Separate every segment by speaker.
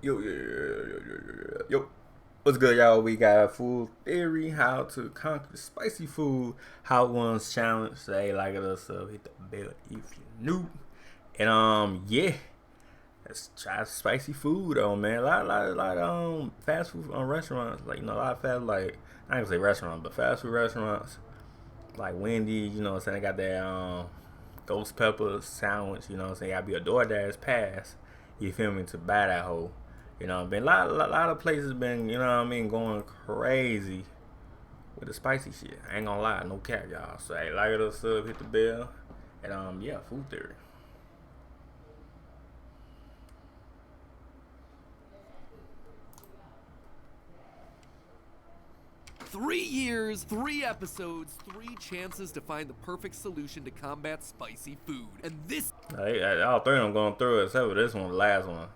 Speaker 1: Yo. What's good, y'all? We got a full theory how to conquer spicy food. Hot Ones challenge. Say like it or sub. Hit the bell if you new. And yeah, let's try spicy food though, man. A lot fast food restaurants. Like, you know, a lot of fast, like, I ain't gonna say restaurants, but fast food restaurants like Wendy's. You know what I'm saying? They got that ghost pepper sandwich. You know what I'm saying? Gotta be a DoorDash pass. You feel me? To buy that whole. You know, been a lot of places been, you know what I mean, going crazy with the spicy shit. I ain't gonna lie, no cap, y'all. So hey, like it or sub, hit the bell, and yeah, food theory.
Speaker 2: Three years, 3 episodes, 3 chances to find the perfect solution to combat spicy food. And this
Speaker 1: All 3 of them going through it, except for this one, the last one.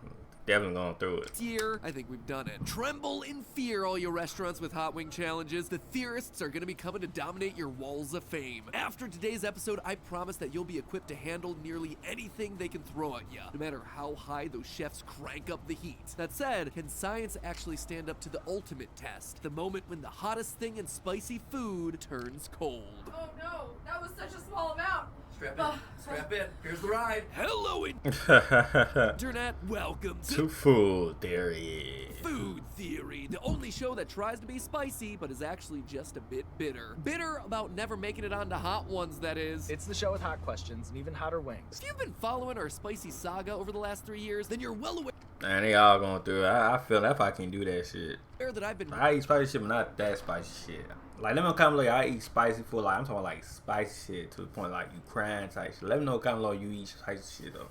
Speaker 1: Definitely going through it.
Speaker 2: year, I think we've done it. Tremble in fear, all your restaurants with hot wing challenges. The theorists are going to be coming to dominate your walls of fame. After today's episode, I promise that you'll be equipped to handle nearly anything they can throw at you, no matter how high those chefs crank up the heat. That said, can science actually stand up to the ultimate test? The moment when the hottest thing in spicy food turns cold.
Speaker 3: Oh no, that was such a small amount.
Speaker 2: Strap in. Here's the ride. Hello, Internet. Welcome
Speaker 1: to Food Theory.
Speaker 2: Food Theory, the only show that tries to be spicy, but is actually just a bit bitter. Bitter about never making it onto Hot Ones, that is.
Speaker 4: It's the show with hot questions and even hotter wings.
Speaker 2: If you've been following our spicy saga over the last 3 years, then you're well aware.
Speaker 1: Man, they all going through it. I feel that if I can do that shit.
Speaker 2: That I've been.
Speaker 1: I eat spicy shit, but not that spicy shit. Like, let me know kind of like I eat spicy food. Like, I'm talking like spicy shit to the point like you crying type shit. Let me know kind of like you eat spicy shit though.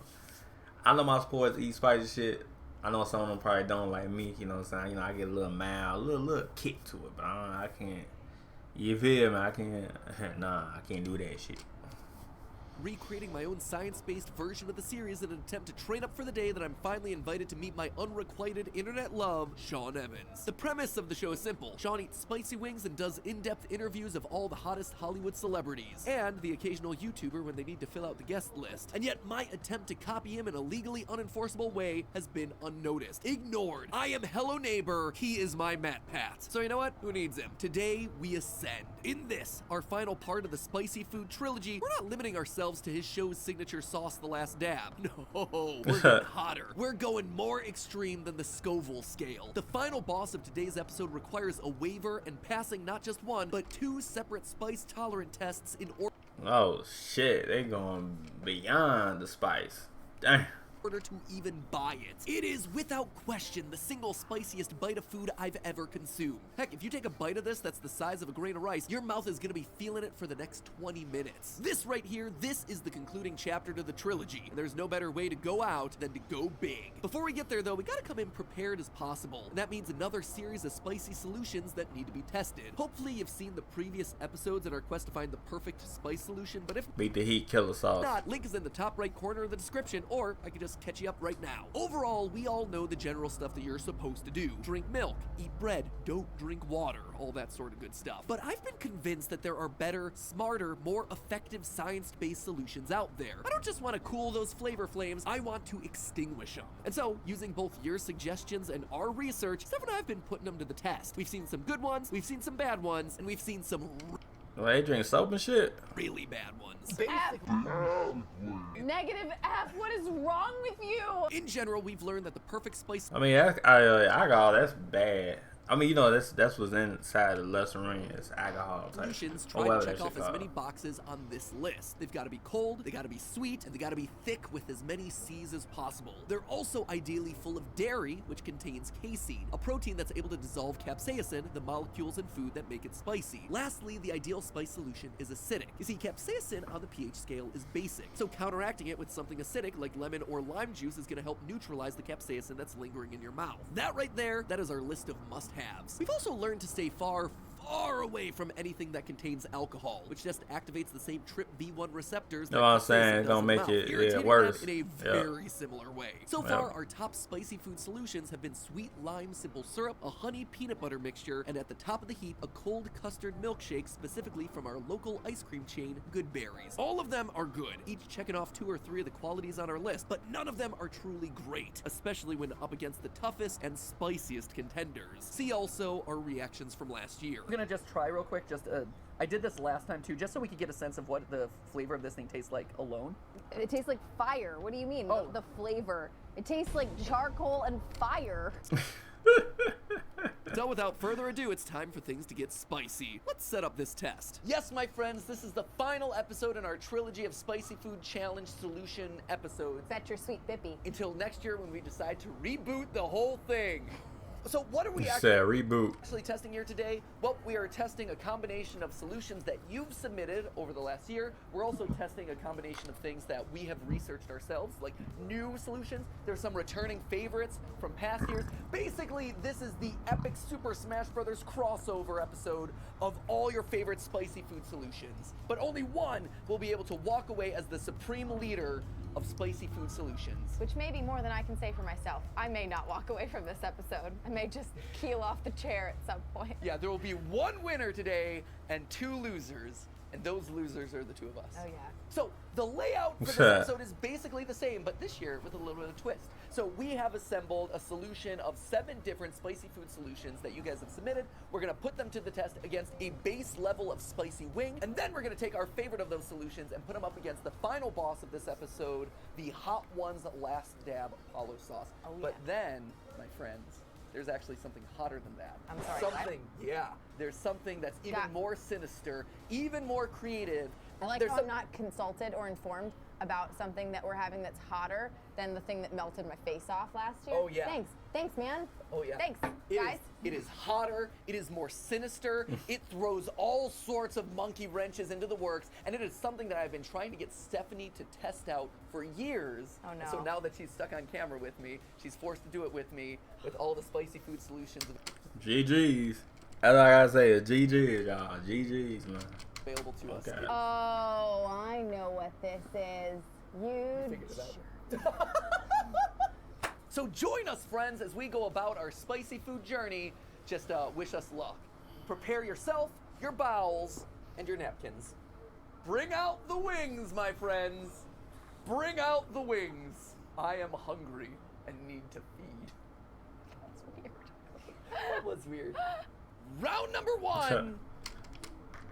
Speaker 1: I know my sports eat spicy shit. I know some of them probably don't like me. You know what I'm saying? You know, I get a little mild, a little kick to it, but I can't. You feel me? I can't. Nah, I can't do that shit.
Speaker 2: Recreating my own science-based version of the series in an attempt to train up for the day that I'm finally invited to meet my unrequited internet love, Sean Evans. The premise of the show is simple. Sean eats spicy wings and does in-depth interviews of all the hottest Hollywood celebrities, and the occasional YouTuber when they need to fill out the guest list. And yet my attempt to copy him in a legally unenforceable way has been unnoticed, ignored. I am Hello Neighbor, he is my MatPat. So you know what? Who needs him? Today, we ascend. In this, our final part of the spicy food trilogy, we're not limiting ourselves to his show's signature sauce, The Last Dab. No, we're getting hotter. We're going more extreme than the Scoville scale. The final boss of today's episode requires a waiver and passing not just 1, but 2 separate spice-tolerant tests in order.
Speaker 1: Oh shit, they going beyond the spice. Damn.
Speaker 2: To even buy it. It is without question the single spiciest bite of food I've ever consumed. Heck, if you take a bite of this that's the size of a grain of rice, your mouth is gonna be feeling it for the next 20 minutes. This right here, this is the concluding chapter to the trilogy, and there's no better way to go out than to go big. Before we get there though, we gotta come in prepared as possible, and that means another series of spicy solutions that need to be tested. Hopefully you've seen the previous episodes in our quest to find the perfect spice solution, but if
Speaker 1: beat the heat, killer sauce.
Speaker 2: not, link is in the top right corner of the description, or I could just catch you up right now. Overall, we all know the general stuff that you're supposed to do. Drink milk, eat bread, don't drink water, all that sort of good stuff. But I've been convinced that there are better, smarter, more effective science-based solutions out there. I don't just want to cool those flavor flames, I want to extinguish them. And so, using both your suggestions and our research, Steph and I have been putting them to the test. We've seen some good ones, we've seen some bad ones, and we've seen some
Speaker 1: they drink soap and shit.
Speaker 2: really bad ones.
Speaker 3: Negative F, what is wrong with you?
Speaker 2: In general, we've learned that the perfect spice.
Speaker 1: I mean, alcohol, that's bad. I mean, you know, that's what's inside the lesser ring is alcohol type.
Speaker 2: Solutions try to check off as many boxes on this list. They've got to be cold, they got to be sweet, and they got to be thick with as many C's as possible. They're also ideally full of dairy, which contains casein, a protein that's able to dissolve capsaicin, the molecules in food that make it spicy. Lastly, the ideal spice solution is acidic. You see, capsaicin on the pH scale is basic, so counteracting it with something acidic like lemon or lime juice is going to help neutralize the capsaicin that's lingering in your mouth. That right there, that is our list of must-haves. We've also learned to stay far far away from anything that contains alcohol, which just activates the same TRPV1 receptors.
Speaker 1: Know what I'm saying? It's gonna make it worse.
Speaker 2: In a very similar way. So far, our top spicy food solutions have been sweet lime simple syrup, a honey peanut butter mixture, and at the top of the heap, a cold custard milkshake, specifically from our local ice cream chain, Good Berries. All of them are good, each checking off 2 or 3 of the qualities on our list, but none of them are truly great, especially when up against the toughest and spiciest contenders. See also our reactions from last year.
Speaker 5: I'm gonna just try real quick. I did this last time too, just so we could get a sense of what the flavor of this thing tastes like alone.
Speaker 3: It tastes like fire. What do you mean?
Speaker 5: Oh.
Speaker 3: The flavor. It tastes like charcoal and fire.
Speaker 2: So without further ado, it's time for things to get spicy. Let's set up this test. Yes, my friends, this is the final episode in our trilogy of spicy food challenge solution episodes.
Speaker 3: That's your sweet bippy.
Speaker 2: Until next year when we decide to reboot the whole thing. So what are we
Speaker 1: Said reboot.
Speaker 2: actually testing here today? Well, we are testing a combination of solutions that you've submitted over the last year. We're also testing a combination of things that we have researched ourselves, like new solutions. There's some returning favorites from past years. Basically, this is the epic Super Smash Bros. Crossover episode of all your favorite spicy food solutions. But only one will be able to walk away as the supreme leader of spicy food solutions.
Speaker 3: Which may be more than I can say for myself. I may not walk away from this episode. I may just keel off the chair at some point.
Speaker 2: Yeah, there will be 1 winner today and 2 losers, and those losers are the 2 of us.
Speaker 3: Oh yeah.
Speaker 2: So the layout for this episode is basically the same, but this year with a little bit of a twist. So we have assembled a solution of 7 different spicy food solutions that you guys have submitted. We're gonna put them to the test against a base level of spicy wing, and then we're gonna take our favorite of those solutions and put them up against the final boss of this episode, the Hot Ones Last Dab Apollo Sauce.
Speaker 3: Oh, yeah.
Speaker 2: But then, my friends, there's actually something hotter than that.
Speaker 3: I'm sorry, what?
Speaker 2: Something, yeah. There's something that's even
Speaker 3: Yeah.
Speaker 2: more sinister, even more creative.
Speaker 3: I like
Speaker 2: There's
Speaker 3: how
Speaker 2: some-
Speaker 3: I'm not consulted or informed about something that we're having that's hotter than the thing that melted my face off last year.
Speaker 2: Oh, yeah.
Speaker 3: Thanks, man.
Speaker 2: Oh yeah.
Speaker 3: Thanks,
Speaker 2: It
Speaker 3: guys.
Speaker 2: It is hotter. It is more sinister. It throws all sorts of monkey wrenches into the works, and it is something that I've been trying to get Stephanie to test out for years.
Speaker 3: Oh, no.
Speaker 2: So now that she's stuck on camera with me, she's forced to do it with me with all the spicy food solutions
Speaker 1: GG's. That's all I gotta say. GG's, y'all. GG's, man.
Speaker 2: available to us.
Speaker 1: Okay.
Speaker 3: Oh, I know what this is. You
Speaker 2: Figured it out. So join us, friends, as we go about our spicy food journey. Just wish us luck. Prepare yourself, your bowels, and your napkins. Bring out the wings, my friends. Bring out the wings. I am hungry and need to feed.
Speaker 3: That's weird.
Speaker 2: That was weird. Round number 1.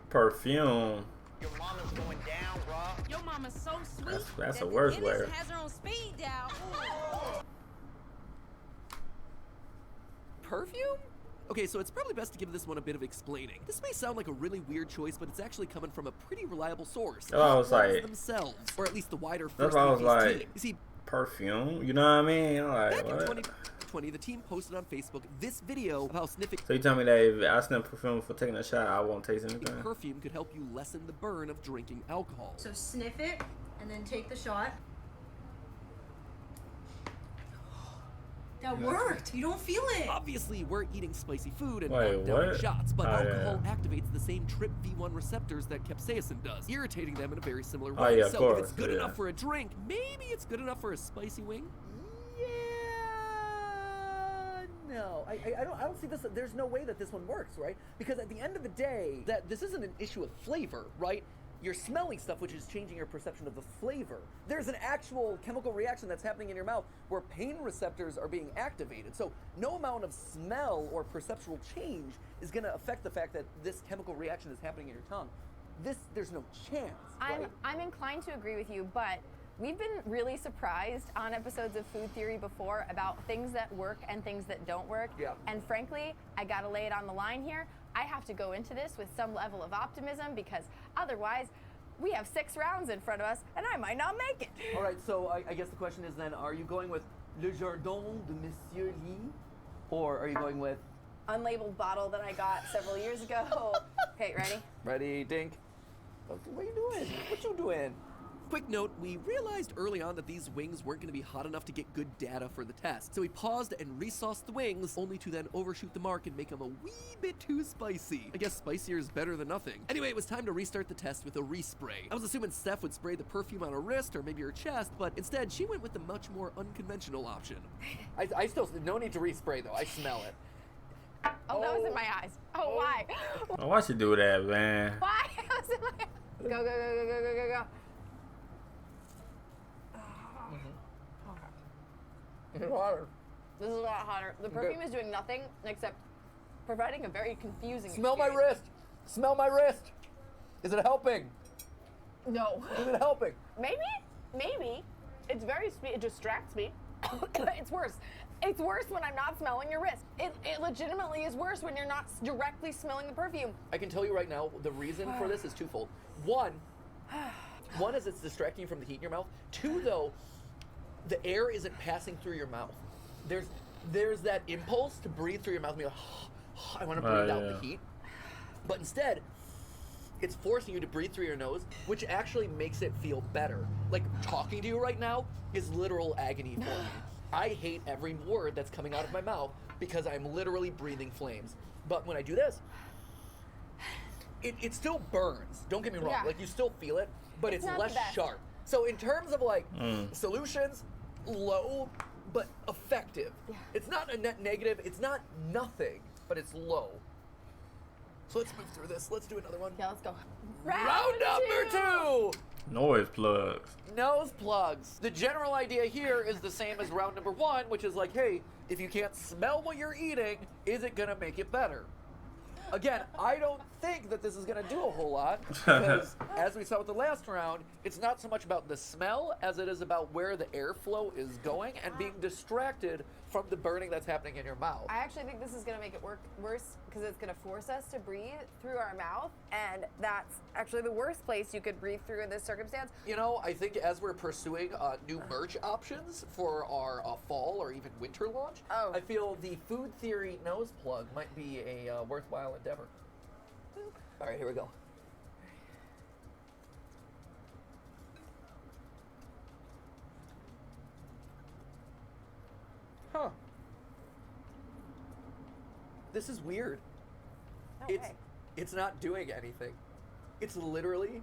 Speaker 1: Perfume.
Speaker 6: Your mama's going down, bro.
Speaker 7: Your mama's so sweet.
Speaker 1: That's
Speaker 7: that
Speaker 1: a
Speaker 7: the
Speaker 1: worse
Speaker 7: dentist
Speaker 1: word.
Speaker 7: has her on speed dial.
Speaker 2: Perfume? Okay, so it's probably best to give this one a bit of explaining. This may sound like a really weird choice, but it's actually coming from a pretty reliable source.
Speaker 1: Oh, I was
Speaker 2: Hot Ones
Speaker 1: like-
Speaker 2: themselves, or at least the wider
Speaker 1: That's
Speaker 2: First
Speaker 1: why I was
Speaker 2: Movies
Speaker 1: like-
Speaker 2: team. You see,
Speaker 1: Perfume. You know what I mean? I'm like,
Speaker 2: back in
Speaker 1: what?
Speaker 2: 2020, the team posted on Facebook this video of how sniffing
Speaker 1: So you tell me that if I sniff perfume for taking a shot, I won't taste anything?
Speaker 2: perfume could help you lessen the burn of drinking alcohol.
Speaker 8: So sniff it and then take the shot. That worked. You don't feel it.
Speaker 2: Obviously, we're eating spicy food and
Speaker 1: Wait,
Speaker 2: not down
Speaker 1: what?
Speaker 2: shots, but
Speaker 1: Oh,
Speaker 2: alcohol
Speaker 1: yeah.
Speaker 2: activates the same TRPV1 receptors that capsaicin does, irritating them in a very similar
Speaker 1: Oh,
Speaker 2: way.
Speaker 1: yeah, of
Speaker 2: so
Speaker 1: course,
Speaker 2: if it's good
Speaker 1: yeah.
Speaker 2: enough for a drink, maybe it's good enough for a spicy wing? Yeah, no. I don't see this. There's no way that this one works, right? Because at the end of the day, that this isn't an issue of flavor, right? You're smelling stuff, which is changing your perception of the flavor. There's an actual chemical reaction that's happening in your mouth where pain receptors are being activated. So no amount of smell or perceptual change is going to affect the fact that this chemical reaction is happening in your tongue. There's no chance. Right?
Speaker 3: I'm inclined to agree with you, but we've been really surprised on episodes of Food Theory before about things that work and things that don't work.
Speaker 2: Yeah.
Speaker 3: And frankly, I gotta lay it on the line here. I have to go into this with some level of optimism because otherwise we have 6 rounds in front of us and I might not make it.
Speaker 2: All right, so I guess the question is then, are you going with Le Jardin de Monsieur Lee, or are you going with...
Speaker 3: Unlabeled bottle that I got several years ago. Okay, ready?
Speaker 2: Ready, Dink? What are you doing? What you doing? Quick note, we realized early on that these wings weren't going to be hot enough to get good data for the test, so we paused and resauced the wings, only to then overshoot the mark and make them a wee bit too spicy. I guess spicier is better than nothing. Anyway, it was time to restart the test with a respray. I was assuming Steph would spray the perfume on her wrist or maybe her chest, but instead she went with the much more unconventional option.
Speaker 5: I still, no need to respray though, I smell it.
Speaker 3: Oh, that was in my eyes. Oh, why?
Speaker 1: Oh, why she do that, man?
Speaker 3: Why? That was in my eyes. Go, go, go, go, go, go, go, go.
Speaker 5: It's hotter.
Speaker 3: This is a lot hotter. The perfume is doing nothing except providing a very confusing
Speaker 5: Smell my
Speaker 3: experience.
Speaker 5: wrist. Smell my wrist. Is it helping?
Speaker 3: No.
Speaker 5: Is it helping?
Speaker 3: Maybe. It's very sweet. It distracts me. It's worse. It's worse when I'm not smelling your wrist. It legitimately is worse when you're not directly smelling the perfume.
Speaker 5: I can tell you right now, the reason for this is twofold. One is it's distracting you from the heat in your mouth. Two, though, the air isn't passing through your mouth. There's that impulse to breathe through your mouth and be like, I want to breathe out the heat. But instead, it's forcing you to breathe through your nose, which actually makes it feel better. Like, talking to you right now is literal agony for me. I hate every word that's coming out of my mouth because I'm literally breathing flames. But when I do this, it still burns. Don't get me wrong.
Speaker 3: Yeah.
Speaker 5: Like, you still feel it, but it's
Speaker 3: not
Speaker 5: less
Speaker 3: the best.
Speaker 5: sharp. So in terms of like solutions, low but effective.
Speaker 3: Yeah.
Speaker 5: It's not a net negative. It's not nothing, but it's low. So let's move through this. Let's do another one.
Speaker 3: Yeah, let's go.
Speaker 5: Round number 2.
Speaker 1: Noise plugs.
Speaker 5: Nose plugs. The general idea here is the same as round number 1, which is like, hey, if you can't smell what you're eating, is it gonna make it better? Again, I don't think that this is gonna do a whole lot because, as we saw with the last round, it's not so much about the smell as it is about where the airflow is going and being distracted from the burning that's happening in your mouth.
Speaker 3: I actually think this is going to make it worse because it's going to force us to breathe through our mouth, and that's actually the worst place you could breathe through in this circumstance.
Speaker 5: You know, I think as we're pursuing new merch options for our fall or even winter launch, I feel the Food Theory nose plug might be a worthwhile endeavor. All right, here we go. Huh. This is weird.
Speaker 3: No way.
Speaker 5: It's not doing anything. It's literally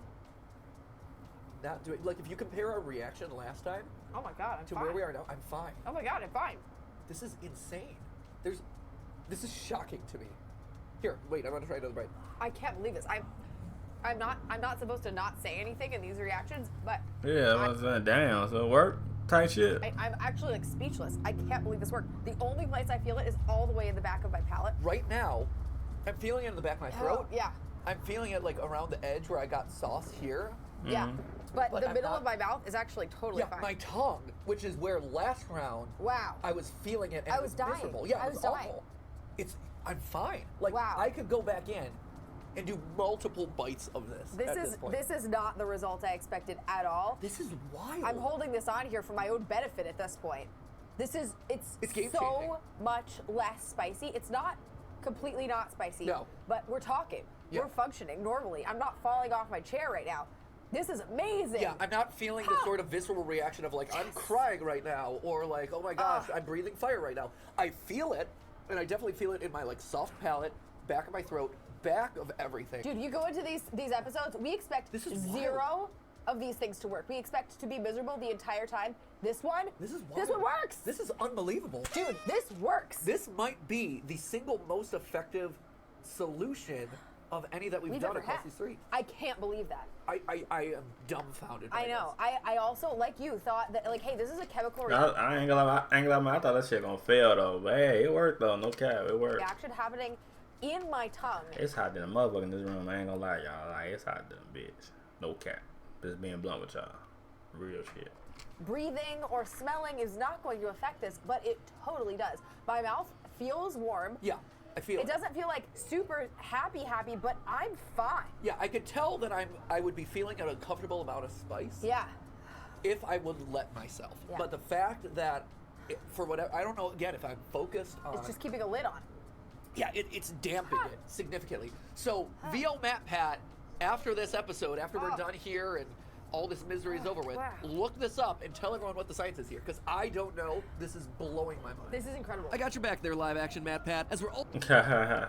Speaker 5: not doing, like, if you compare our reaction last time
Speaker 3: Oh my god, I'm
Speaker 5: to
Speaker 3: fine.
Speaker 5: where we are now, I'm fine.
Speaker 3: Oh my god, I'm fine.
Speaker 5: This is insane. This is shocking to me. Here, wait, I'm gonna try another bite.
Speaker 3: I can't believe this. I'm not supposed to not say anything in these reactions, but
Speaker 1: Yeah, I was down. So it worked. Tight shit.
Speaker 3: I'm actually like speechless. I can't believe this worked. The only place I feel it is all the way in the back of my palate.
Speaker 5: Right now, I'm feeling it in the back of my throat.
Speaker 3: Yeah.
Speaker 5: I'm feeling it like around the edge where I got sauce here.
Speaker 3: Yeah. But the
Speaker 5: I'm
Speaker 3: middle
Speaker 5: not-
Speaker 3: of my mouth is actually totally
Speaker 5: Yeah,
Speaker 3: fine.
Speaker 5: my tongue, which is where last round
Speaker 3: Wow.
Speaker 5: I was feeling it and
Speaker 3: I
Speaker 5: it
Speaker 3: was dying.
Speaker 5: miserable. Yeah,
Speaker 3: I
Speaker 5: it
Speaker 3: was
Speaker 5: was
Speaker 3: dying.
Speaker 5: awful. I'm fine. Like,
Speaker 3: Wow.
Speaker 5: I could go back in and do multiple bites of this. at this point.
Speaker 3: This is not the result I expected at all.
Speaker 5: This is wild.
Speaker 3: I'm holding this on here for my own benefit at this point. It's
Speaker 5: game-changing.
Speaker 3: so much less spicy. It's not completely not spicy.
Speaker 5: No.
Speaker 3: But we're talking.
Speaker 5: Yeah.
Speaker 3: We're functioning normally. I'm not falling off my chair right now. This is amazing.
Speaker 5: Yeah, I'm not feeling the sort of visceral reaction of like, I'm crying right now, or like, oh my gosh, I'm breathing fire right now. I feel it, and I definitely feel it in my like soft palate, back of my throat, back of everything.
Speaker 3: Dude, you go into these episodes, we expect
Speaker 5: This is
Speaker 3: zero of these things to work. We expect to be miserable the entire time. This one
Speaker 5: This one
Speaker 3: works.
Speaker 5: This is unbelievable.
Speaker 3: Dude, this works.
Speaker 5: This might be the single most effective solution of any that we've done
Speaker 3: ever
Speaker 5: across
Speaker 3: had.
Speaker 5: these three.
Speaker 3: I can't believe that.
Speaker 5: I am dumbfounded by
Speaker 3: I know.
Speaker 5: this.
Speaker 3: I also, like you, thought that, like, hey, this is a chemical
Speaker 1: I ain't gonna lie. I thought that shit gonna fail though. But hey, it worked though. No cap, it worked.
Speaker 3: reaction happening in my tongue.
Speaker 1: It's hot than a motherfucker in this room. I ain't gonna lie, y'all. Like, it's hot than a bitch. No cap. Just being blunt with y'all. Real shit.
Speaker 3: Breathing or smelling is not going to affect this, but it totally does. My mouth feels warm.
Speaker 5: Yeah, I feel
Speaker 3: It doesn't feel like super happy, but I'm fine.
Speaker 5: Yeah, I could tell that I would be feeling an uncomfortable amount of spice.
Speaker 3: Yeah.
Speaker 5: If I would let myself.
Speaker 3: Yeah.
Speaker 5: But the fact that, for whatever, I don't know, again, if I'm focused on...
Speaker 3: It's just keeping a lid on.
Speaker 5: Yeah, it's dampened it significantly. So, VO Matt Pat, after this episode, after we're done here and all this misery is over with, look this up and tell everyone what the science is here, because I don't know. This is blowing my mind.
Speaker 3: This is incredible.
Speaker 2: I got your back there, live action Matt Pat. As we're all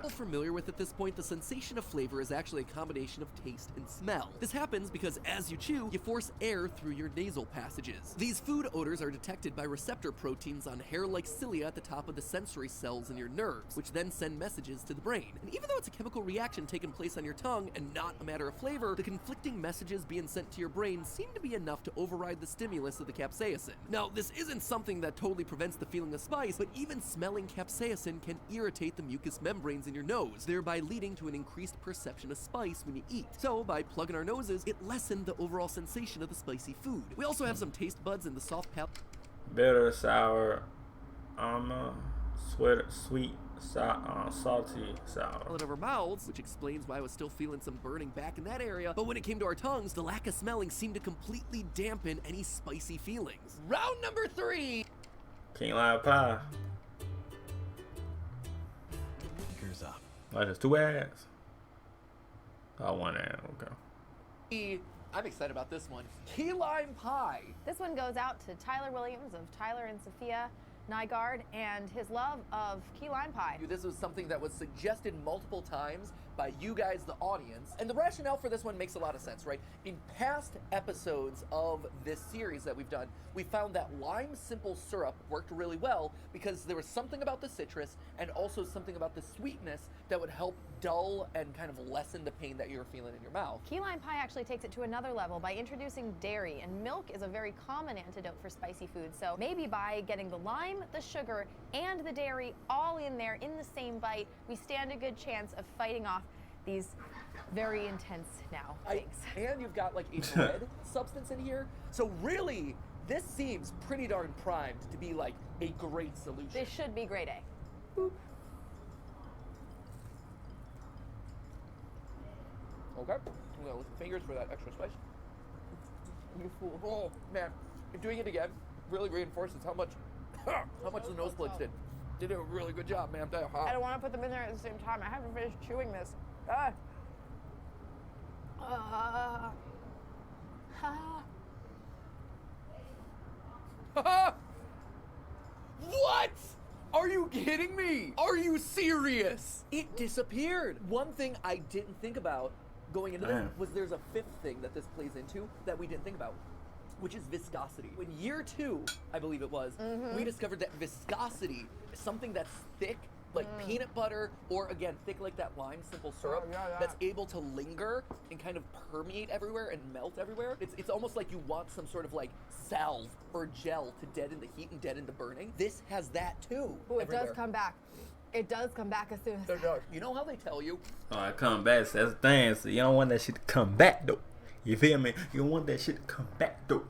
Speaker 2: familiar with at this point, the sensation of flavor is actually a combination of taste and smell. This happens because as you chew, you force air through your nasal passages. These food odors are detected by receptor proteins on hair-like cilia at the top of the sensory cells in your nerves, which then send messages to the brain. And even though it's a chemical reaction taking place on your tongue and not a matter of flavor, the conflicting messages being sent to your brain seem to be enough to override the stimulus of the capsaicin. Now, this isn't something that totally prevents the feeling of spice, but even smelling capsaicin can irritate the mucous membranes in your nose, thereby leading to an increased perception of spice when you eat. So, by plugging our noses, it lessened the overall sensation of the spicy food. We also have some taste buds in the soft palate.
Speaker 1: Bitter, sour, sweet, salty, sour.
Speaker 2: Of our mouths, which explains why I was still feeling some burning back in that area. But when it came to our tongues, the lack of smelling seemed to completely dampen any spicy feelings.
Speaker 5: Round number 3.
Speaker 1: King lime pie.
Speaker 2: Fingers up.
Speaker 1: Like there's 2 ads. Oh, 1 ad. Okay.
Speaker 5: I'm excited about this one. Key lime pie.
Speaker 3: This one goes out to Tyler Williams of Tyler and Sophia Nygaard and his love of key lime pie.
Speaker 5: This was something that was suggested multiple times by you guys, the audience. And the rationale for this one makes a lot of sense, right? In past episodes of this series that we've done, we found that lime simple syrup worked really well because there was something about the citrus and also something about the sweetness that would help dull and kind of lessen the pain that you're feeling in your mouth.
Speaker 3: Key lime pie actually takes it to another level by introducing dairy, and milk is a very common antidote for spicy food. So maybe by getting the lime, the sugar, and the dairy all in there in the same bite, we stand a good chance of fighting off these very intense now things.
Speaker 5: And you've got like a bread substance in here. So really, this seems pretty darn primed to be like a great solution.
Speaker 3: This should be grade A.
Speaker 5: Boop. Okay, I'm gonna lick the fingers for that extra spice. Oh man, doing it again really reinforces how much the nose plugs did. They did a really good job, man. They're hot.
Speaker 3: I don't want to put them in there at the same time. I haven't finished chewing this.
Speaker 5: What? Are you kidding me? Are you serious? It disappeared. One thing I didn't think about going into this was there's a 5th thing that this plays into that we didn't think about, which is viscosity. In year 2, I believe it was, we discovered that viscosity is something that's thick, like peanut butter, or again, thick like that lime simple syrup, that's able to linger and kind of permeate everywhere and melt everywhere. It's almost like you want some sort of like salve or gel to deaden the heat and deaden the burning. This has that too.
Speaker 3: Oh, it does come back. It does come back as soon as
Speaker 5: it does. You know how they tell you?
Speaker 1: Oh, it come back. That's the thing. So you don't want that shit to come back though. You feel me? You don't want that shit to come back though.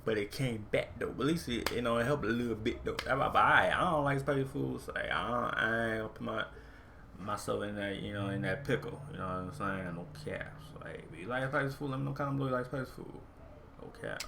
Speaker 1: But it came back though. But at least it, it helped a little bit though. I don't like spicy food, so like, I ain't gonna put myself in that, in that pickle. You know what I'm saying? No caps. Like, if you like spicy food, let me know comment below you like spicy food. No cap.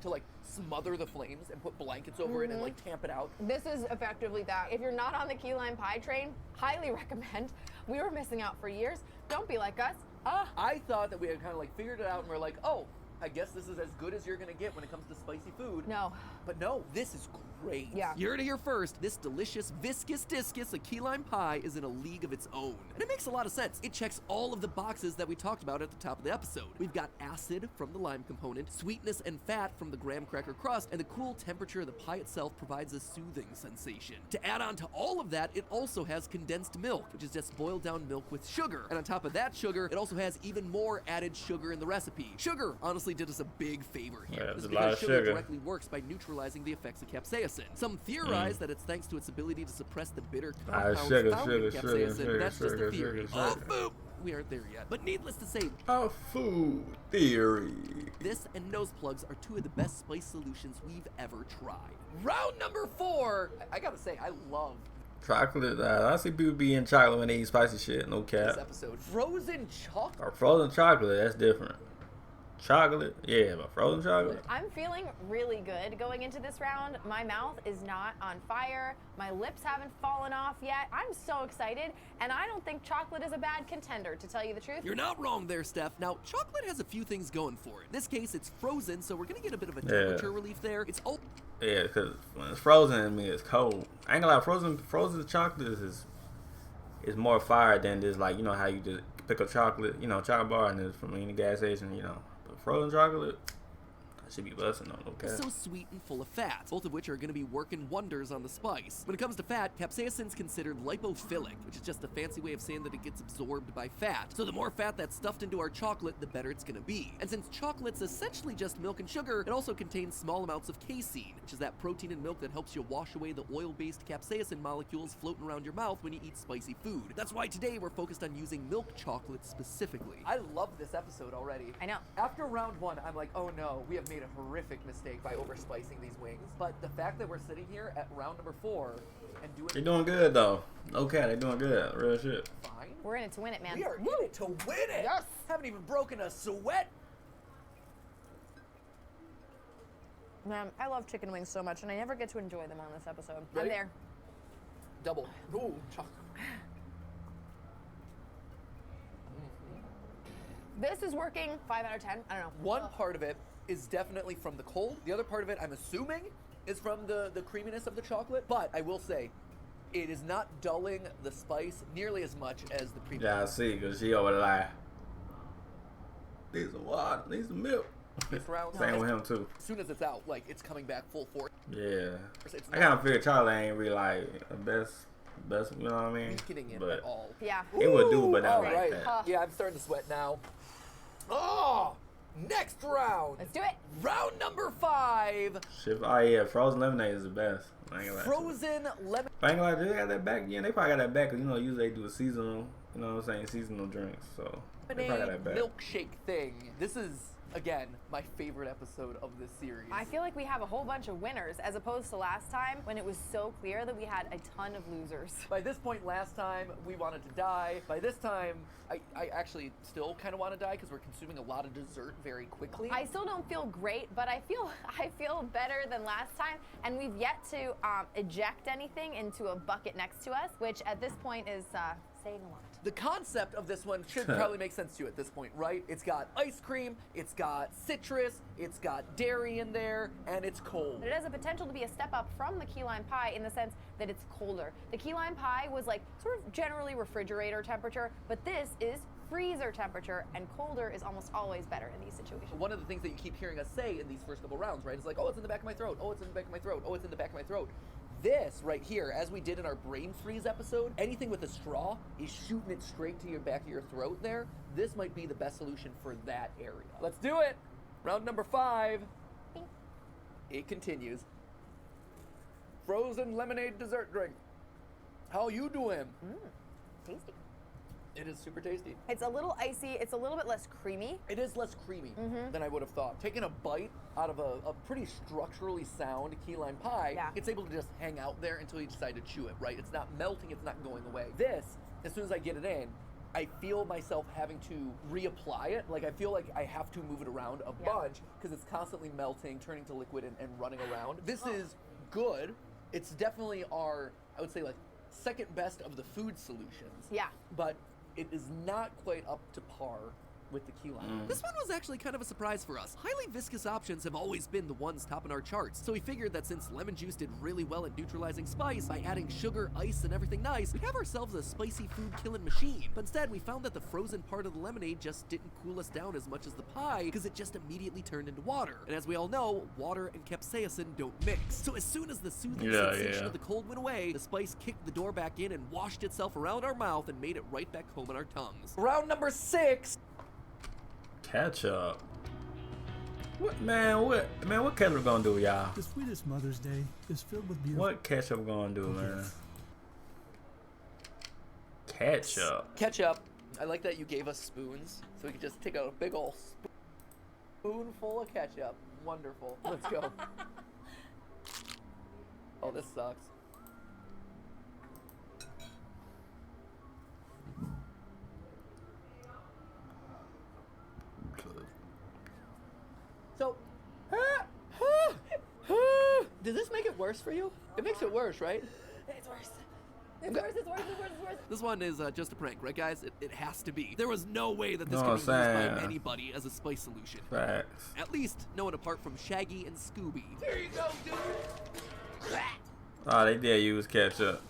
Speaker 5: To like smother the flames and put blankets over it and like tamp it out.
Speaker 3: This is effectively that. If you're not on the key lime pie train, highly recommend. We were missing out for years. Don't be like us.
Speaker 5: I thought that we had kind of like figured it out and we're like, oh, I guess this is as good as you're gonna get when it comes to spicy food.
Speaker 3: No.
Speaker 5: But no, this is great.
Speaker 3: Yeah.
Speaker 2: You heard it here first. This delicious viscous discus, a key lime pie, is in a league of its own. And it makes a lot of sense. It checks all of the boxes that we talked about at the top of the episode. We've got acid from the lime component, sweetness and fat from the graham cracker crust, and the cool temperature of the pie itself provides a soothing sensation. To add on to all of that, it also has condensed milk, which is just boiled down milk with sugar. And on top of that sugar, it also has even more added sugar in the recipe. Sugar honestly did us a big favor here.
Speaker 1: Yeah,
Speaker 2: this is
Speaker 1: a lot
Speaker 2: because
Speaker 1: of
Speaker 2: sugar
Speaker 1: sugar
Speaker 2: directly works by neutralizing the effects of capsaicin. Some theorize that it's thanks to its ability to suppress the bitter compounds found in capsaicin, but that's just a theory. Oh, boop! We aren't there yet. But needless to say,
Speaker 1: a food theory.
Speaker 2: This and nose plugs are 2 of the best spice solutions we've ever tried.
Speaker 5: Round number 4. I gotta say, I love
Speaker 1: Chocolate. I see people be in chocolate when they eat spicy shit. No cap.
Speaker 5: this episode. Frozen chocolate.
Speaker 1: Or frozen chocolate. That's different. Chocolate? Yeah, but frozen chocolate?
Speaker 3: I'm feeling really good going into this round. My mouth is not on fire. My lips haven't fallen off yet. I'm so excited, and I don't think chocolate is a bad contender, to tell you the truth.
Speaker 2: You're not wrong there, Steph. Now, chocolate has a few things going for it. In this case, it's frozen, so we're gonna get a bit of a temperature relief there. It's
Speaker 1: yeah, because when it's frozen, I mean it's cold. I ain't gonna lie, frozen chocolate is more fire than this, like, you know how you just pick a chocolate, you know, chocolate bar and it's from any gas station, you know. But frozen chocolate, I should be busting on, okay?
Speaker 2: so sweet and full of fat, both of which are going to be working wonders on the spice. When it comes to fat, capsaicin's considered lipophilic, which is just a fancy way of saying that it gets absorbed by fat. So the more fat that's stuffed into our chocolate, the better it's going to be. And since chocolate's essentially just milk and sugar, it also contains small amounts of casein, which is that protein in milk that helps you wash away the oil-based capsaicin molecules floating around your mouth when you eat spicy food. That's why today we're focused on using milk chocolate specifically.
Speaker 5: I love this episode already.
Speaker 3: I know.
Speaker 5: After round 1, I'm like, oh no, we have made a horrific mistake by overspicing these wings. But the fact that we're sitting here at round number 4 and doing...
Speaker 1: They're doing good, though. Okay, they're doing good. Real shit.
Speaker 5: Fine.
Speaker 3: We're in it to win it, man.
Speaker 5: We are in it to win it.
Speaker 3: Yes.
Speaker 5: Haven't even broken a sweat.
Speaker 3: Man, I love chicken wings so much, and I never get to enjoy them on this episode.
Speaker 5: Ready?
Speaker 3: I'm there.
Speaker 5: Double. Ooh, chocolate.
Speaker 3: This is working 5 out of 10. I don't know.
Speaker 5: One part of it is definitely from the cold. The other part of it, I'm assuming, is from the creaminess of the chocolate. But I will say, it is not dulling the spice nearly as much as the previous.
Speaker 1: Yeah, I see, because she over there. Need some water, need some milk.
Speaker 5: This round,
Speaker 1: Same with him, too.
Speaker 5: as soon as it's out, like, it's coming back full force.
Speaker 1: Yeah.
Speaker 5: It's
Speaker 1: I kind of figured chocolate ain't really, like, the best, you know what I mean?
Speaker 5: weakening it
Speaker 1: But
Speaker 5: at all.
Speaker 3: Yeah.
Speaker 1: it would do, but not
Speaker 5: All
Speaker 1: like
Speaker 5: right.
Speaker 1: that.
Speaker 5: Yeah, I'm starting to sweat now. Oh, next round.
Speaker 3: Let's do it.
Speaker 5: Round number 5.
Speaker 1: Oh, yeah, frozen lemonade is the best. I ain't gonna lie to you.
Speaker 5: Frozen lemon.
Speaker 1: I ain't gonna lie, they got that back. Yeah, they probably got that back, 'cause, you know, usually they do a seasonal, you know what I'm saying, seasonal drinks. So, they probably got that back.
Speaker 5: Milkshake thing. This is, again, my favorite episode of this series.
Speaker 3: I feel like we have a whole bunch of winners as opposed to last time when it was so clear that we had a ton of losers.
Speaker 5: By this point last time, we wanted to die. By this time, I actually still kind of want to die because we're consuming a lot of dessert very quickly.
Speaker 3: I still don't feel great, but I feel better than last time, and we've yet to eject anything into a bucket next to us, which at this point is saying a lot.
Speaker 5: The concept of this one should probably make sense to you at this point, right? It's got ice cream, it's got citrus, it's got dairy in there, and it's cold.
Speaker 3: But it has a potential to be a step up from the key lime pie in the sense that it's colder. The key lime pie was like sort of generally refrigerator temperature, but this is freezer temperature, and colder is almost always better in these situations.
Speaker 5: One of the things that you keep hearing us say in these first couple rounds, right, is like, oh, it's in the back of my throat, oh, it's in the back of my throat, oh, it's in the back of my throat. This right here, as we did in our brain freeze episode, anything with a straw is shooting it straight to your back of your throat there. This might be the best solution for that area. Let's do it. Round number 5.
Speaker 3: Bing.
Speaker 5: It continues. Frozen lemonade dessert drink. How you doing?
Speaker 3: Tasty.
Speaker 5: It is super tasty.
Speaker 3: It's a little icy. It's a little bit less creamy.
Speaker 5: It is less creamy than I would have thought. Taking a bite out of a pretty structurally sound key lime pie,
Speaker 3: Yeah.
Speaker 5: it's able to just hang out there until you decide to chew it, right? It's not melting, it's not going away. This, as soon as I get it in, I feel myself having to reapply it. Like, I feel like I have to move it around a bunch because it's constantly melting, turning to liquid, and running around. This is good. It's definitely our, I would say, like, second best of the food solutions.
Speaker 3: Yeah.
Speaker 5: But it is not quite up to par with the key lime.
Speaker 2: This one was actually kind of a surprise for us. Highly viscous options have always been the ones topping our charts, so we figured that since lemon juice did really well at neutralizing spice by adding sugar, ice, and everything nice, we'd have ourselves a spicy food killing machine. But instead, we found that the frozen part of the lemonade just didn't cool us down as much as the pie because it just immediately turned into water. And as we all know, water and capsaicin don't mix. So as soon as the soothing sensation of the cold went away, the spice kicked the door back in and washed itself around our mouth and made it right back home in our tongues.
Speaker 5: Round number 6.
Speaker 1: Ketchup. What ketchup gonna do, y'all?
Speaker 9: The sweetest Mother's Day is filled with beautiful.
Speaker 1: What ketchup gonna do, man? Ketchup.
Speaker 5: Ketchup. I like that you gave us spoons, so we could just take out a big ol' spoonful of ketchup. Wonderful. Let's go. Oh, this sucks. Does this make it worse for you? It makes it worse, right?
Speaker 3: It's worse. It's worse, it's worse, it's worse, it's worse.
Speaker 2: This one is just a prank, right, guys? It has to be. There was no way that this
Speaker 1: No,
Speaker 2: could be used by
Speaker 1: Sam.
Speaker 2: anybody as a spice solution.
Speaker 1: Facts.
Speaker 2: At least no one apart from Shaggy and Scooby.
Speaker 5: There you go, dude.
Speaker 1: Oh, they did use ketchup.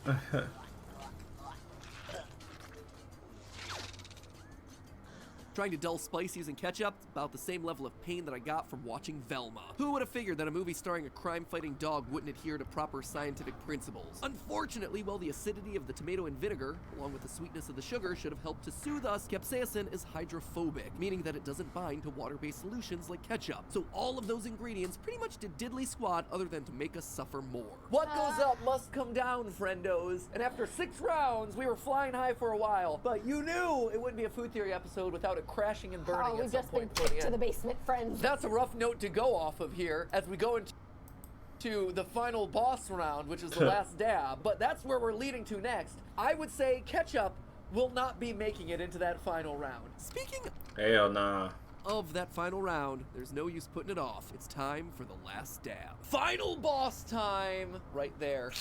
Speaker 2: Trying to dull spice using ketchup, about the same level of pain that I got from watching Velma. Who would have figured that a movie starring a crime-fighting dog wouldn't adhere to proper scientific principles? Unfortunately, while the acidity of the tomato and vinegar, along with the sweetness of the sugar, should have helped to soothe us, capsaicin is hydrophobic, meaning that it doesn't bind to water-based solutions like ketchup. So all of those ingredients pretty much did diddly squat other than to make us suffer more.
Speaker 5: What goes up must come down, friendos. And after 6 rounds, we were flying high for a while. But you knew it wouldn't be a food theory episode without it crashing and burning
Speaker 3: We've
Speaker 5: at some
Speaker 3: just been
Speaker 5: point toward the
Speaker 3: kicked to
Speaker 5: end.
Speaker 3: the basement, friends.
Speaker 5: That's a rough note to go off of here as we go into the final boss round, which is the last dab. But that's where we're leading to next. I would say ketchup will not be making it into that final round.
Speaker 2: Speaking
Speaker 1: Hell nah.
Speaker 2: of that final round, there's no use putting it off. It's time for the last dab. Final boss time! Right there.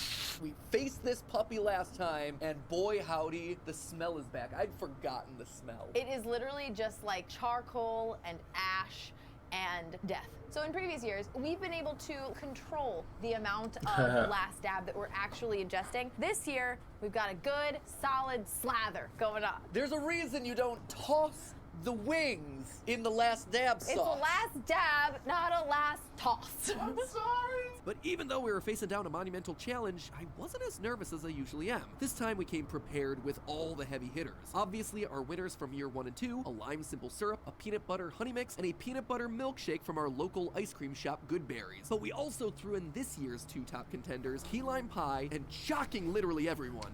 Speaker 5: We faced this puppy last time, and boy howdy, the smell is back. I'd forgotten the smell.
Speaker 3: It is literally just like charcoal and ash and death. So in previous years, we've been able to control the amount of last dab that we're actually ingesting. This year, we've got a good, solid slather going on.
Speaker 5: There's a reason you don't toss the wings in the last dab sauce.
Speaker 3: It's a last dab, not a last toss.
Speaker 5: I'm sorry.
Speaker 2: But even though we were facing down a monumental challenge, I wasn't as nervous as I usually am. This time we came prepared with all the heavy hitters. Obviously, our winners from year 1 and 2, a lime simple syrup, a peanut butter honey mix, and a peanut butter milkshake from our local ice cream shop, Good Berries. But we also threw in this year's 2 top contenders, key lime pie, and shocking literally everyone,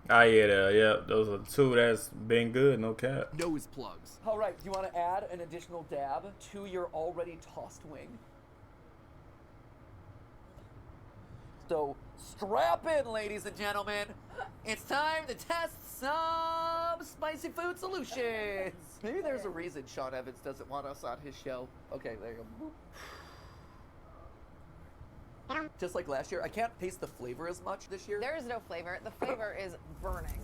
Speaker 1: Oh yeah, yeah. Those are 2 that's been good, no cap.
Speaker 2: nose plugs.
Speaker 5: All right, do you want to add an additional dab to your already tossed wing? So strap in, ladies and gentlemen. It's time to test some spicy food solutions. Maybe there's a reason Sean Evans doesn't want us on his show. Okay, there you go. Just like last year, I can't taste the flavor as much this year.
Speaker 3: There is no flavor. The flavor is burning.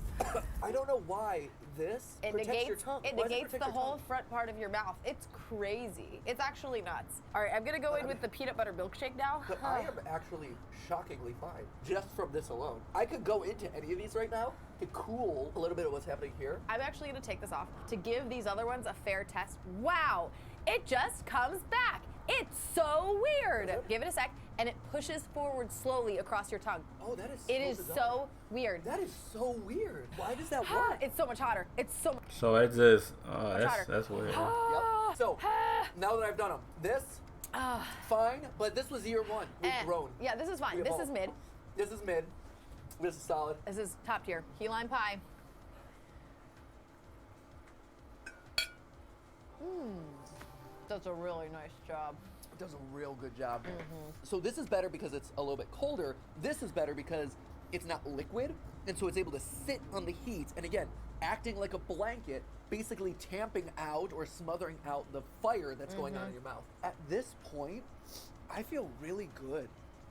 Speaker 5: I don't know why this
Speaker 3: It
Speaker 5: protects your
Speaker 3: negates,
Speaker 5: tongue.
Speaker 3: it
Speaker 5: Why does
Speaker 3: negates the
Speaker 5: protect your
Speaker 3: whole
Speaker 5: tongue?
Speaker 3: front part of your mouth. It's crazy. It's actually nuts. All right, I'm gonna go in with the peanut butter milkshake now.
Speaker 5: But I am actually shockingly fine just from this alone. I could go into any of these right now to cool a little bit of what's happening here.
Speaker 3: I'm actually gonna take this off to give these other ones a fair test. Wow, it just comes back. It's so weird. Give it a sec, and it pushes forward slowly across your tongue.
Speaker 5: Oh, that is
Speaker 3: It is
Speaker 5: bizarre.
Speaker 3: so weird.
Speaker 5: That is so weird. Why does that work?
Speaker 3: It's so much hotter. It's so much.
Speaker 1: So it's just,
Speaker 3: hotter.
Speaker 1: that's weird.
Speaker 5: Yep. So now that I've done them, this fine, but this was year 1. We've grown.
Speaker 3: Yeah, this is fine.
Speaker 5: We've
Speaker 3: This
Speaker 5: evolved.
Speaker 3: is mid.
Speaker 5: This is mid. This is solid.
Speaker 3: This is top tier. Key lime pie. Does a really nice job.
Speaker 5: It does a real good job. So this is better because it's a little bit colder. This is better because it's not liquid, and so it's able to sit on the heat, and again, acting like a blanket, basically tamping out or smothering out the fire that's going on in your mouth. At this point, I feel really good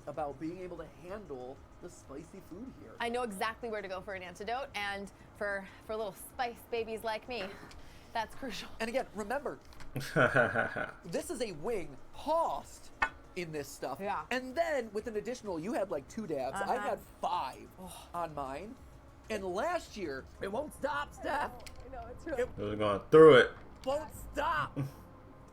Speaker 5: about being able to handle the spicy food here.
Speaker 3: I know exactly where to go for an antidote, and for little spice babies like me, that's crucial.
Speaker 5: And again, remember, this is a wing tossed in this stuff.
Speaker 3: Yeah.
Speaker 5: And then with an additional, you had like 2 dabs. I had 5 on mine. And last year, it won't stop, Steph.
Speaker 3: I know, it's really,
Speaker 1: We're going through it.
Speaker 5: Won't stop.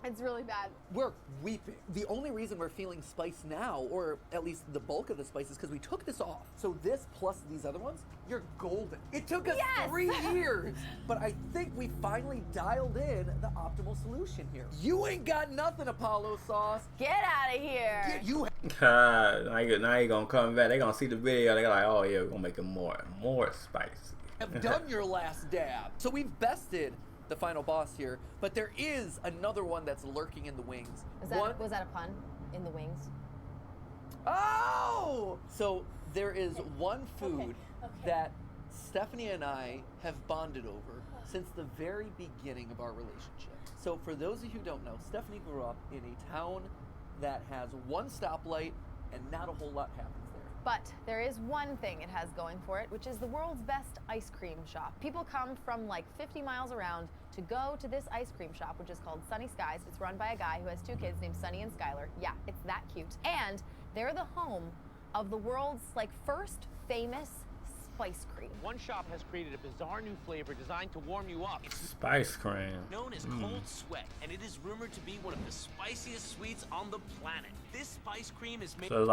Speaker 3: it's really bad.
Speaker 5: We're weeping. The only reason we're feeling spice now, or at least the bulk of the spice, is because we took this off. So this plus these other ones, you're golden. It took us
Speaker 3: Yes!
Speaker 5: 3 years, but I think we finally dialed in the optimal solution here. You ain't got nothing, Apollo sauce.
Speaker 3: Get out of here.
Speaker 5: You
Speaker 1: Now you gonna come back. They gonna see the video. They like, oh yeah, we're gonna make it more spicy.
Speaker 5: have done your last dab. So we've bested the final boss here, but there is another one that's lurking in the wings.
Speaker 3: Was that a pun? In the wings?
Speaker 5: Oh! So there is one food that Stephanie and I have bonded over since the very beginning of our relationship. So for those of you who don't know, Stephanie grew up in a town that has one stoplight and not a whole lot happens there.
Speaker 3: But there is one thing it has going for it, which is the world's best ice cream shop. People come from like 50 miles around to go to this ice cream shop, which is called Sunny Skies. It's run by a guy who has 2 kids named Sunny and Skylar. Yeah, it's that cute. And they're the home of the world's like first famous spice cream.
Speaker 6: One shop has created a bizarre new flavor designed to warm you up. It's
Speaker 1: Spice cream.
Speaker 6: known as Cold Sweat, and it is rumored to be one of the spiciest sweets on the planet. This spice cream is made
Speaker 1: So it's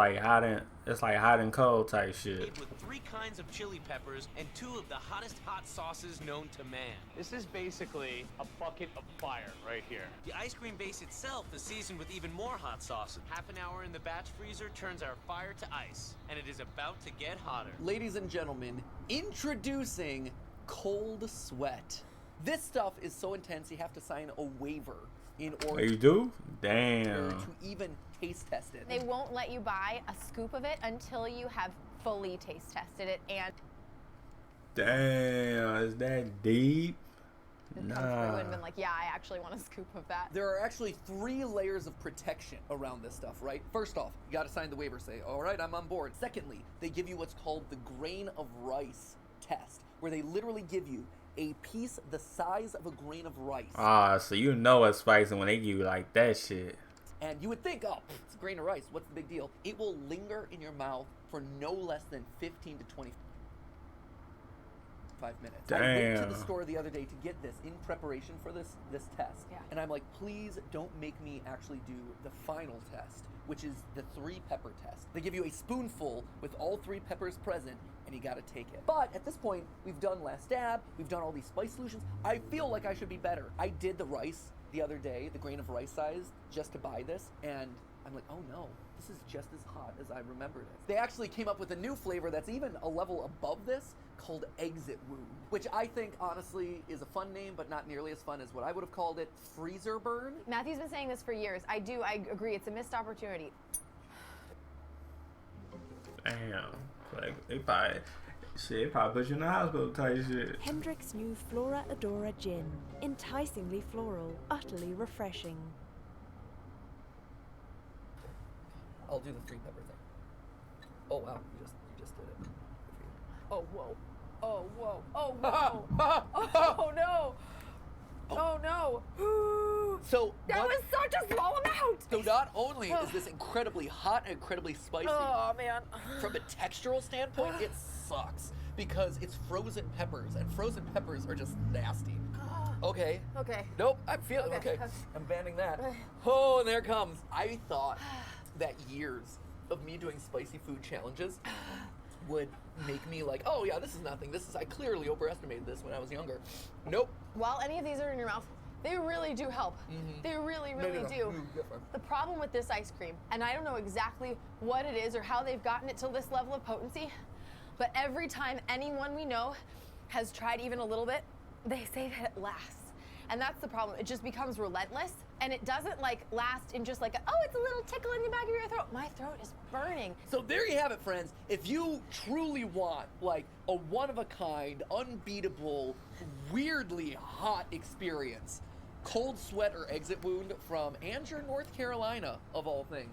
Speaker 1: like hot and cold type shit.
Speaker 6: with 3 kinds of chili peppers and 2 of the hottest hot sauces known to man. This is basically a bucket of fire right here. The ice cream base itself is seasoned with even more hot sauces. Half an hour in the batch freezer turns our fire to ice, and it is about to get hotter.
Speaker 5: Ladies and gentlemen, introducing Cold Sweat. This stuff is so intense you have to sign a waiver in order
Speaker 1: You do? Damn.
Speaker 5: to even taste test it.
Speaker 3: They won't let you buy a scoop of it until you have fully taste tested it and
Speaker 1: Damn, is that deep?
Speaker 3: come through and been like, yeah, I actually want a scoop of that.
Speaker 5: There are actually 3 layers of protection around this stuff, right? First off, you gotta sign the waiver, say, all right, I'm on board. Secondly, they give you what's called the grain of rice test, where they literally give you a piece the size of a grain of rice.
Speaker 1: Ah, so you know it's spicy when they give you like that shit.
Speaker 5: And you would think, oh, it's a grain of rice, what's the big deal? It will linger in your mouth for no less than 15 to 25 minutes. I went to the
Speaker 1: Damn.
Speaker 5: store the other day to get this in preparation for this test.
Speaker 3: Yeah.
Speaker 5: And I'm like, please don't make me actually do the final test, which is the 3 pepper test. They give you a spoonful with all 3 peppers present, and you gotta take it. But at this point, we've done Last Dab, we've done all these spice solutions. I feel like I should be better. I did the rice the other day, the grain of rice size, just to buy this, and I'm like, oh no, this is just as hot as I remembered it. They actually came up with a new flavor that's even a level above this, called Exit Wound, which I think honestly is a fun name, but not nearly as fun as what I would have called it, Freezer Burn.
Speaker 3: Matthew's been saying this for years. I agree, it's a missed opportunity.
Speaker 1: Damn. Like, they probably put you in the hospital type shit.
Speaker 10: Hendrick's new Flora Adora Gin. Enticingly floral, utterly refreshing.
Speaker 5: I'll do the 3 pepper thing. Oh wow, you just did it.
Speaker 3: Oh, whoa. Oh, whoa. Oh, whoa. Oh, no. Oh, no.
Speaker 5: So
Speaker 3: That
Speaker 5: what-
Speaker 3: was such a small amount.
Speaker 5: So not only is this incredibly hot and incredibly spicy,
Speaker 3: Oh, man.
Speaker 5: from a textural standpoint, it sucks because it's frozen peppers, and frozen peppers are just nasty. Okay.
Speaker 3: Okay.
Speaker 5: Nope, I'm feeling
Speaker 3: Okay.
Speaker 5: okay. I'm banning that. Oh, and there it comes. I thought that years of me doing spicy food challenges would make me like, oh yeah, this is nothing. I clearly overestimated this when I was younger. Nope.
Speaker 3: While any of these are in your mouth, they really do help. They really, really do. The problem with this ice cream, and I don't know exactly what it is or how they've gotten it to this level of potency, but every time anyone we know has tried even a little bit, they say that it lasts. And that's the problem. It just becomes relentless, and it doesn't like last in just like, oh, it's a little tickle in the back of your throat. My throat is burning.
Speaker 5: So there you have it, friends. If you truly want like a one-of-a-kind, unbeatable, weirdly hot experience, Cold Sweat or Exit Wound from Anger, North Carolina, of all things.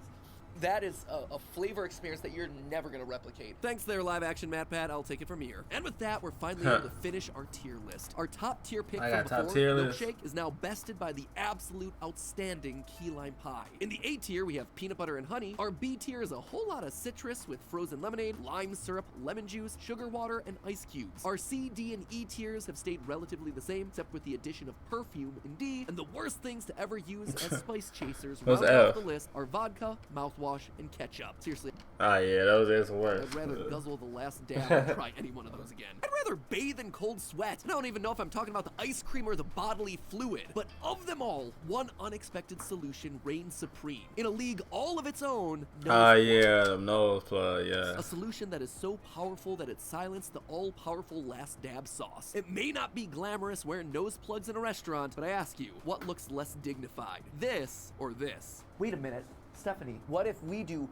Speaker 5: That is a flavor experience that you're never going to replicate.
Speaker 2: Thanks there, live action MatPat. I'll take it from here. And with that, we're finally able to finish our tier list. Our top tier pick
Speaker 1: I
Speaker 2: from
Speaker 1: got top
Speaker 2: before,
Speaker 1: tier list.
Speaker 2: Milkshake, is now bested by the absolute outstanding key lime pie. In the A tier, we have peanut butter and honey. Our B tier is a whole lot of citrus with frozen lemonade, lime syrup, lemon juice, sugar water, and ice cubes. Our C, D, and E tiers have stayed relatively the same, except with the addition of perfume in D. And the worst things to ever use as spice chasers
Speaker 1: What's
Speaker 2: round off
Speaker 1: F?
Speaker 2: the list are vodka, mouthwash, and ketchup. Seriously,
Speaker 1: Oh yeah, those is worse.
Speaker 2: I'd rather guzzle the last dab than try any one of those again. I'd rather bathe in cold sweat. And I don't even know if I'm talking about the ice cream or the bodily fluid. But of them all, one unexpected solution reigns supreme. In a league all of its own,
Speaker 1: Yeah, the nose plug, yeah.
Speaker 2: a solution that is so powerful that it silenced the all-powerful last dab sauce. It may not be glamorous wearing nose plugs in a restaurant, but I ask you, what looks less dignified? This or this?
Speaker 5: Wait a minute, Stephanie, what if we do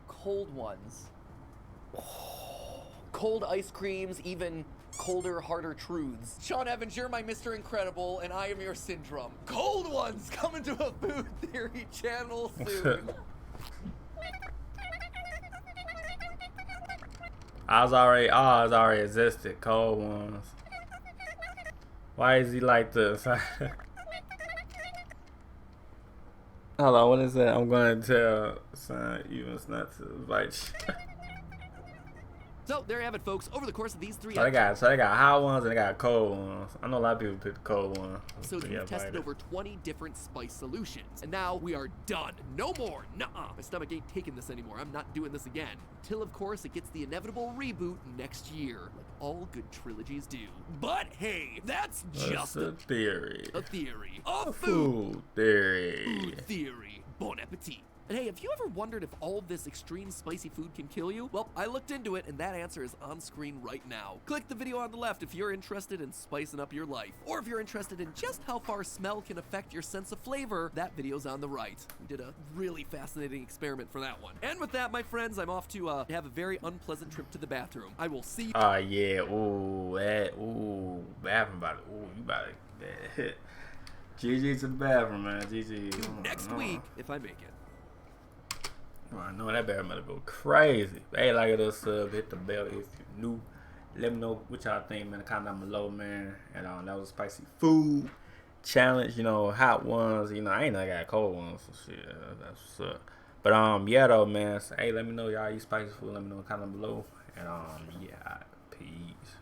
Speaker 5: cold ones? Cold ice creams, even colder, harder truths. Sean Evans, you're my Mr. Incredible, and I am your Syndrome. Cold ones coming to a Food Theory channel soon.
Speaker 1: I was already, oh, it's already existed. Cold ones. Why is he like this? Hold on, what is that? I'm gonna tell son Evans not to invite you.
Speaker 2: So there you have it, folks. Over the course of these 3
Speaker 1: So they got hot ones and they got cold ones. I know a lot of people pick the cold one.
Speaker 2: So we've tested over 20 different spice solutions. And now we are done. No more. Nuh-uh. My stomach ain't taking this anymore. I'm not doing this again. Until, of course, it gets the inevitable reboot next year. Like all good trilogies do. But hey, that's just
Speaker 1: a theory.
Speaker 2: A theory. A
Speaker 1: food theory.
Speaker 2: Food theory. Bon appetit. And hey, have you ever wondered if all of this extreme spicy food can kill you? Well, I looked into it, and that answer is on screen right now. Click the video on the left if you're interested in spicing up your life. Or if you're interested in just how far smell can affect your sense of flavor, that video's on the right. We did a really fascinating experiment for that one. And with that, my friends, I'm off to have a very unpleasant trip to the bathroom. I will see you.
Speaker 1: Oh, yeah. Ooh, bathroom about it. Ooh, you about it. GG to the bathroom, man. GG.
Speaker 2: Next week, if I make it.
Speaker 1: I know that better better go crazy. Hey, like us sub, hit the bell if you're new. Let me know what y'all think, man. Comment down below, man. And that was a spicy food challenge. You know, hot ones. You know, I ain't know I got cold ones. So shit, that's what's up. But yeah, though, man. So, hey, let me know y'all eat spicy food. Let me know comment down below. And yeah, peace.